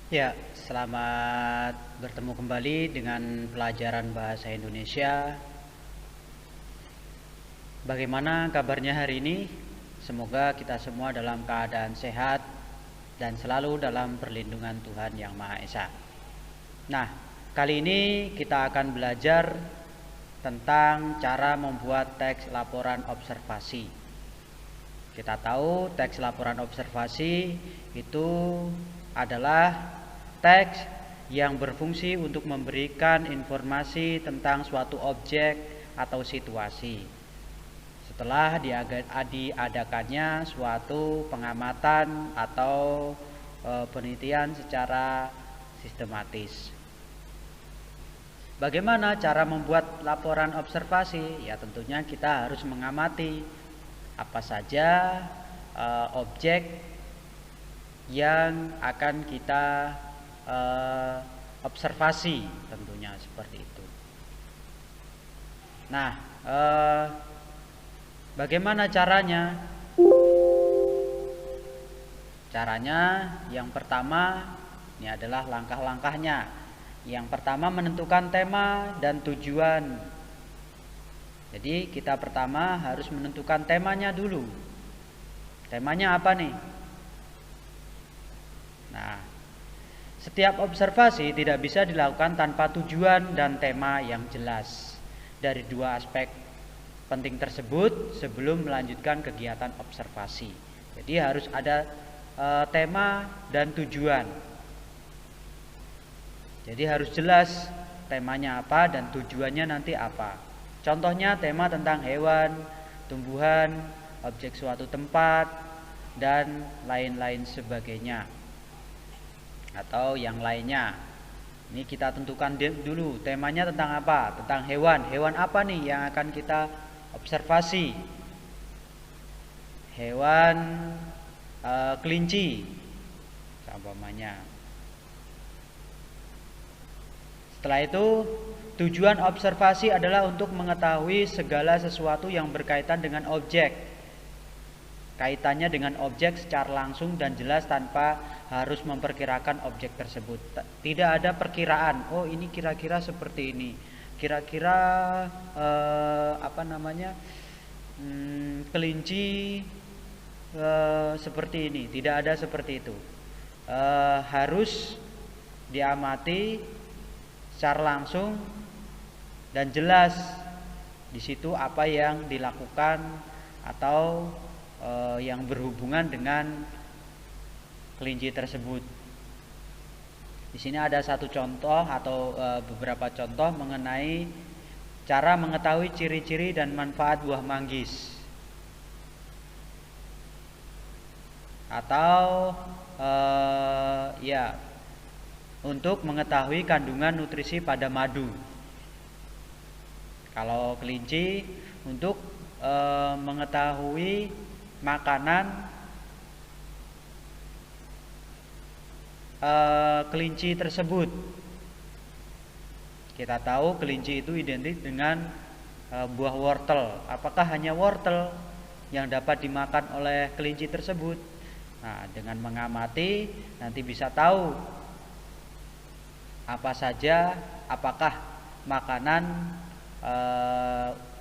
Ya, selamat bertemu kembali dengan pelajaran bahasa Indonesia. Bagaimana kabarnya hari ini? Semoga kita semua dalam keadaan sehat dan selalu dalam perlindungan Tuhan Yang Maha Esa. Nah, kali ini kita akan belajar tentang cara membuat teks laporan observasi. Kita tahu teks laporan observasi itu adalah teks yang berfungsi untuk memberikan informasi tentang suatu objek atau situasi setelah diadakannya suatu pengamatan atau penelitian secara sistematis. Bagaimana cara membuat laporan observasi? Ya, tentunya kita harus mengamati apa saja objek yang akan kita observasi, tentunya seperti itu. Nah, bagaimana caranya? Caranya yang pertama, ini adalah langkah-langkahnya. Yang pertama, menentukan tema dan tujuan. Jadi kita pertama harus menentukan temanya dulu. Temanya apa nih? Nah, setiap observasi tidak bisa dilakukan tanpa tujuan dan tema yang jelas. Dari dua aspek penting tersebut sebelum melanjutkan kegiatan observasi. Jadi harus ada tema dan tujuan. Jadi harus jelas temanya apa dan tujuannya nanti apa. Contohnya tema tentang hewan, tumbuhan, objek suatu tempat, dan lain-lain sebagainya. Atau yang lainnya. Ini kita tentukan dulu temanya tentang apa? Tentang hewan. Hewan apa nih yang akan kita observasi? Hewan kelinci umpamanya. Setelah itu, tujuan observasi adalah untuk mengetahui segala sesuatu yang berkaitan dengan objek. Kaitannya dengan objek secara langsung dan jelas tanpa harus memperkirakan objek tersebut. Tidak ada perkiraan. Oh, ini kira-kira seperti ini. Kira-kira kelinci seperti ini. Tidak ada seperti itu. Harus diamati secara langsung dan jelas di situ apa yang dilakukan atau yang berhubungan dengan kelinci tersebut. Di sini ada satu contoh atau beberapa contoh mengenai cara mengetahui ciri-ciri dan manfaat buah manggis. Atau untuk mengetahui kandungan nutrisi pada madu. Kalau kelinci untuk mengetahui makanan kelinci tersebut. Kita tahu kelinci itu identik dengan buah wortel. Apakah hanya wortel yang dapat dimakan oleh kelinci tersebut? Nah, dengan mengamati nanti bisa tahu apa saja, apakah makanan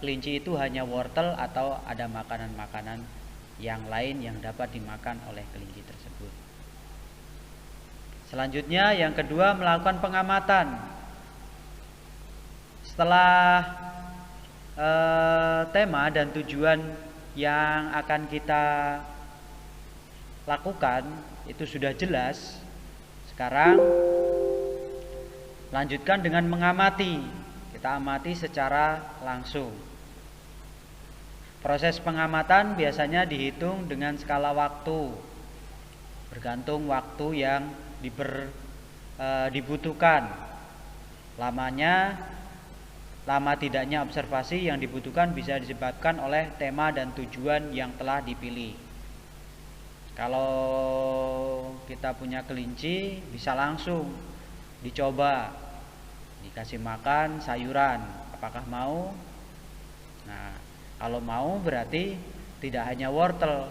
kelinci itu hanya wortel atau ada makanan-makanan yang lain yang dapat dimakan oleh kelinci tersebut. Selanjutnya yang kedua, melakukan pengamatan. Setelah tema dan tujuan yang akan kita lakukan itu sudah jelas, sekarang lanjutkan dengan mengamati. Kita amati secara langsung. Proses pengamatan biasanya dihitung dengan skala waktu, bergantung waktu yang dibutuhkan. Lama tidaknya observasi yang dibutuhkan bisa disebabkan oleh tema dan tujuan yang telah dipilih. Kalau kita punya kelinci, bisa langsung dicoba, dikasih makan sayuran, apakah mau? Nah, kalau mau berarti tidak hanya wortel,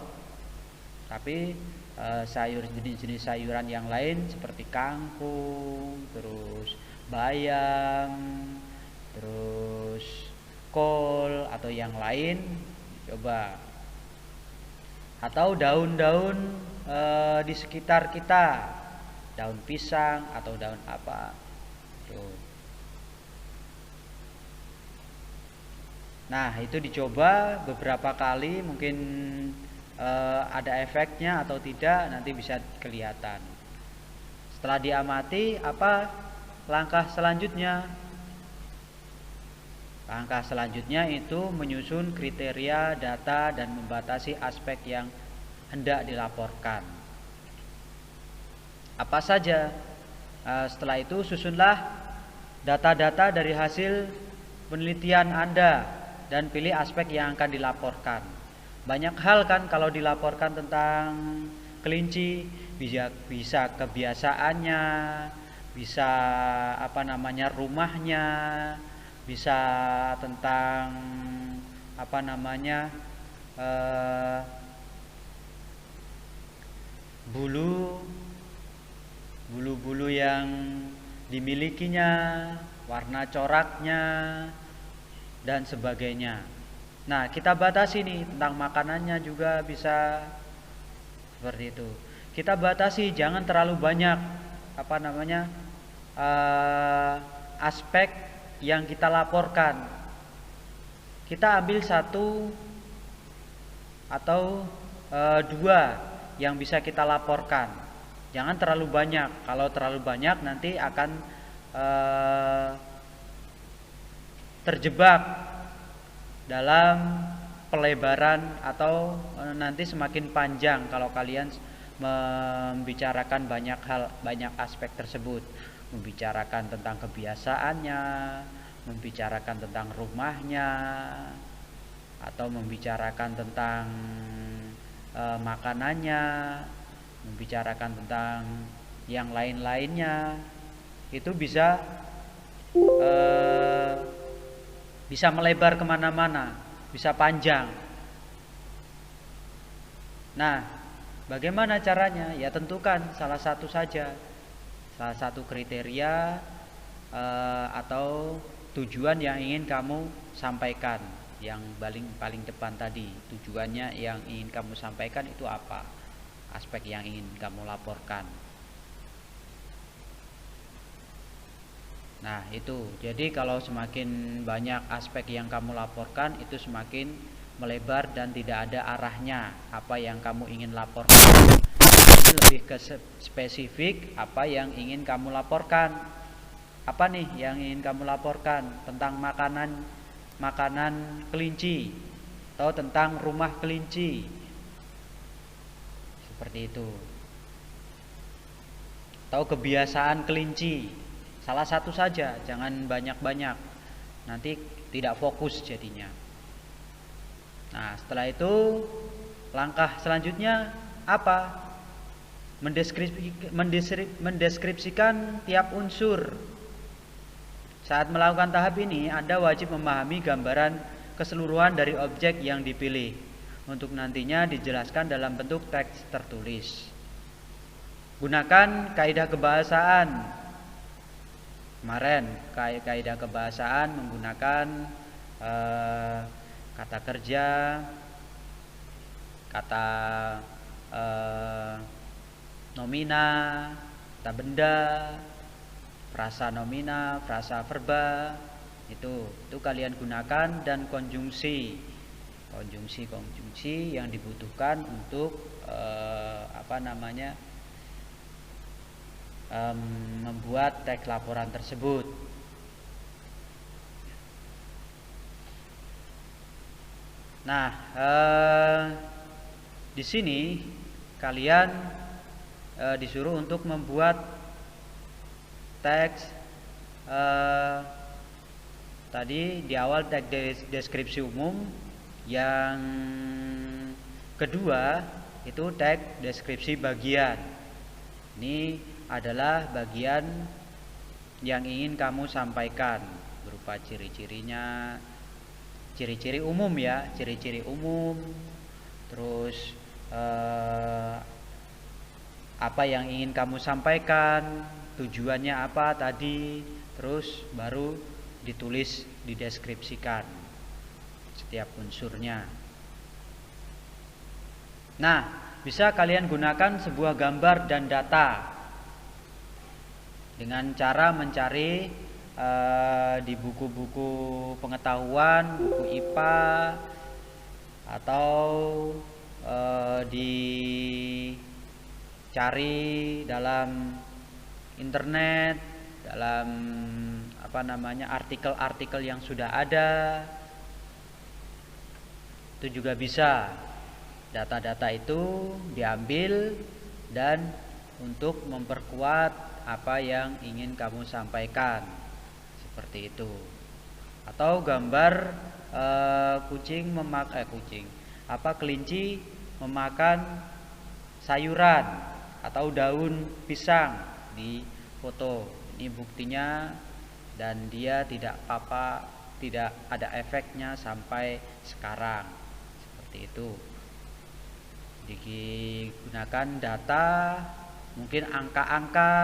tapi sayur jenis-jenis sayuran yang lain seperti kangkung, terus bayam, terus kol atau yang lain coba, atau daun-daun di sekitar kita, daun pisang atau daun apa tuh. Nah itu dicoba beberapa kali, mungkin ada efeknya atau tidak nanti bisa kelihatan. Setelah diamati, apa langkah selanjutnya? Langkah selanjutnya itu menyusun kriteria data dan membatasi aspek yang hendak dilaporkan. Apa saja? Setelah itu susunlah data-data dari hasil penelitian Anda dan pilih aspek yang akan dilaporkan. Banyak hal kan kalau dilaporkan tentang kelinci, bisa kebiasaannya, bisa rumahnya, bisa tentang bulu-bulu yang dimilikinya, warna coraknya dan sebagainya. Nah, kita batasi nih tentang makanannya juga bisa seperti itu. Kita batasi jangan terlalu banyak aspek yang kita laporkan. Kita ambil satu atau dua yang bisa kita laporkan. Jangan terlalu banyak. Kalau terlalu banyak nanti akan terjebak dalam pelebaran atau nanti semakin panjang kalau kalian membicarakan banyak hal, banyak aspek tersebut, membicarakan tentang kebiasaannya, membicarakan tentang rumahnya, atau membicarakan tentang makanannya, membicarakan tentang yang lain-lainnya, itu bisa melebar kemana-mana, bisa panjang. Nah, bagaimana caranya? Ya tentukan salah satu saja, salah satu kriteria atau tujuan yang ingin kamu sampaikan. Yang paling depan tadi, tujuannya yang ingin kamu sampaikan itu apa? Aspek yang ingin kamu laporkan. Nah itu, jadi kalau semakin banyak aspek yang kamu laporkan, itu semakin melebar dan tidak ada arahnya apa yang kamu ingin laporkan. Ini lebih ke spesifik apa yang ingin kamu laporkan. Apa nih yang ingin kamu laporkan? Tentang makanan kelinci, atau tentang rumah kelinci, seperti itu, atau kebiasaan kelinci. Salah satu saja, jangan banyak-banyak, nanti tidak fokus jadinya. Nah setelah itu langkah selanjutnya apa? Mendeskripsikan tiap unsur. Saat melakukan tahap ini, Anda wajib memahami gambaran keseluruhan dari objek yang dipilih untuk nantinya dijelaskan dalam bentuk teks tertulis. Gunakan kaidah kebahasaan. Kemarin kaidah kebahasaan menggunakan kata kerja, kata nomina, kata benda, frasa nomina, frasa verba, itu kalian gunakan, dan konjungsi yang dibutuhkan untuk membuat teks laporan tersebut. Nah, di sini kalian disuruh untuk membuat teks tadi di awal teks deskripsi umum, yang kedua itu teks deskripsi bagian. Ini adalah bagian yang ingin kamu sampaikan berupa ciri-cirinya, ciri-ciri umum ya, ciri-ciri umum, terus apa yang ingin kamu sampaikan, tujuannya apa tadi, terus baru ditulis, dideskripsikan setiap unsurnya. Nah, bisa kalian gunakan sebuah gambar dan data dengan cara mencari di buku-buku pengetahuan, buku IPA, atau dicari dalam internet, dalam artikel-artikel yang sudah ada. Itu juga bisa. Data-data itu diambil dan untuk memperkuat apa yang ingin kamu sampaikan, seperti itu. Atau gambar kelinci memakan sayuran atau daun pisang di foto. Ini buktinya, dan dia tidak ada efeknya sampai sekarang, seperti itu. Digunakan data, mungkin angka-angka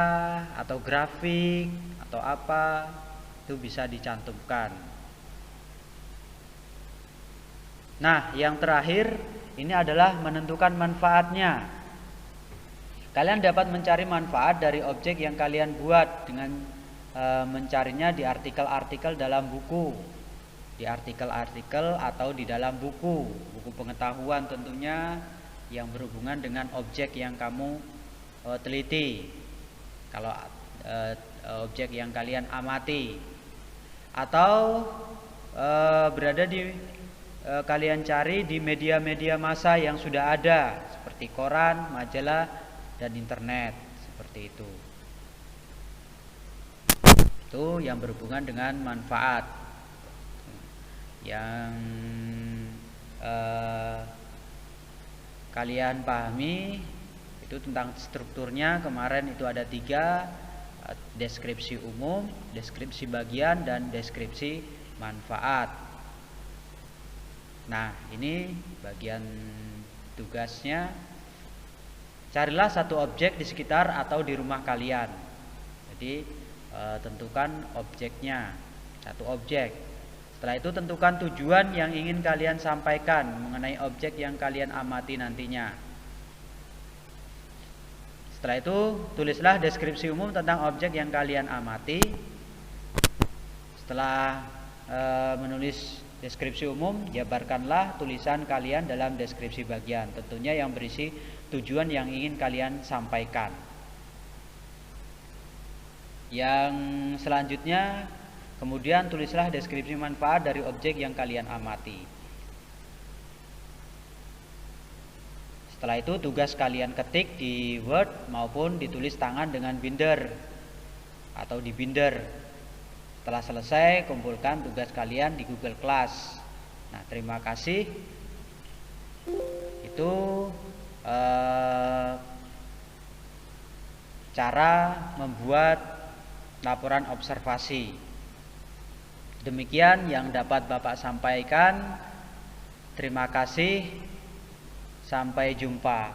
atau grafik atau apa, itu bisa dicantumkan. Nah, yang terakhir ini adalah menentukan manfaatnya. Kalian dapat mencari manfaat dari objek yang kalian buat dengan mencarinya di artikel-artikel dalam buku, di artikel-artikel atau di dalam buku pengetahuan tentunya, yang berhubungan dengan objek yang kamu teliti. Kalau objek yang kalian amati, atau berada di kalian cari di media-media massa yang sudah ada seperti koran, majalah, dan internet, seperti itu. Itu yang berhubungan dengan manfaat. Yang kalian pahami itu tentang strukturnya. Kemarin itu ada 3: deskripsi umum, deskripsi bagian, dan deskripsi manfaat. Nah, ini bagian tugasnya. Carilah satu objek di sekitar atau di rumah kalian. Jadi tentukan objeknya, satu objek. Setelah itu tentukan tujuan yang ingin kalian sampaikan mengenai objek yang kalian amati nantinya. Setelah itu tulislah deskripsi umum tentang objek yang kalian amati. Setelah menulis deskripsi umum, jabarkanlah tulisan kalian dalam deskripsi bagian, tentunya yang berisi tujuan yang ingin kalian sampaikan. Yang selanjutnya, kemudian tulislah deskripsi manfaat dari objek yang kalian amati. Setelah itu tugas kalian ketik di Word maupun ditulis tangan dengan binder atau di binder. Setelah selesai, kumpulkan tugas kalian di Google Class. Nah, terima kasih. Itu cara membuat laporan observasi. Demikian yang dapat Bapak sampaikan. Terima kasih. Sampai jumpa.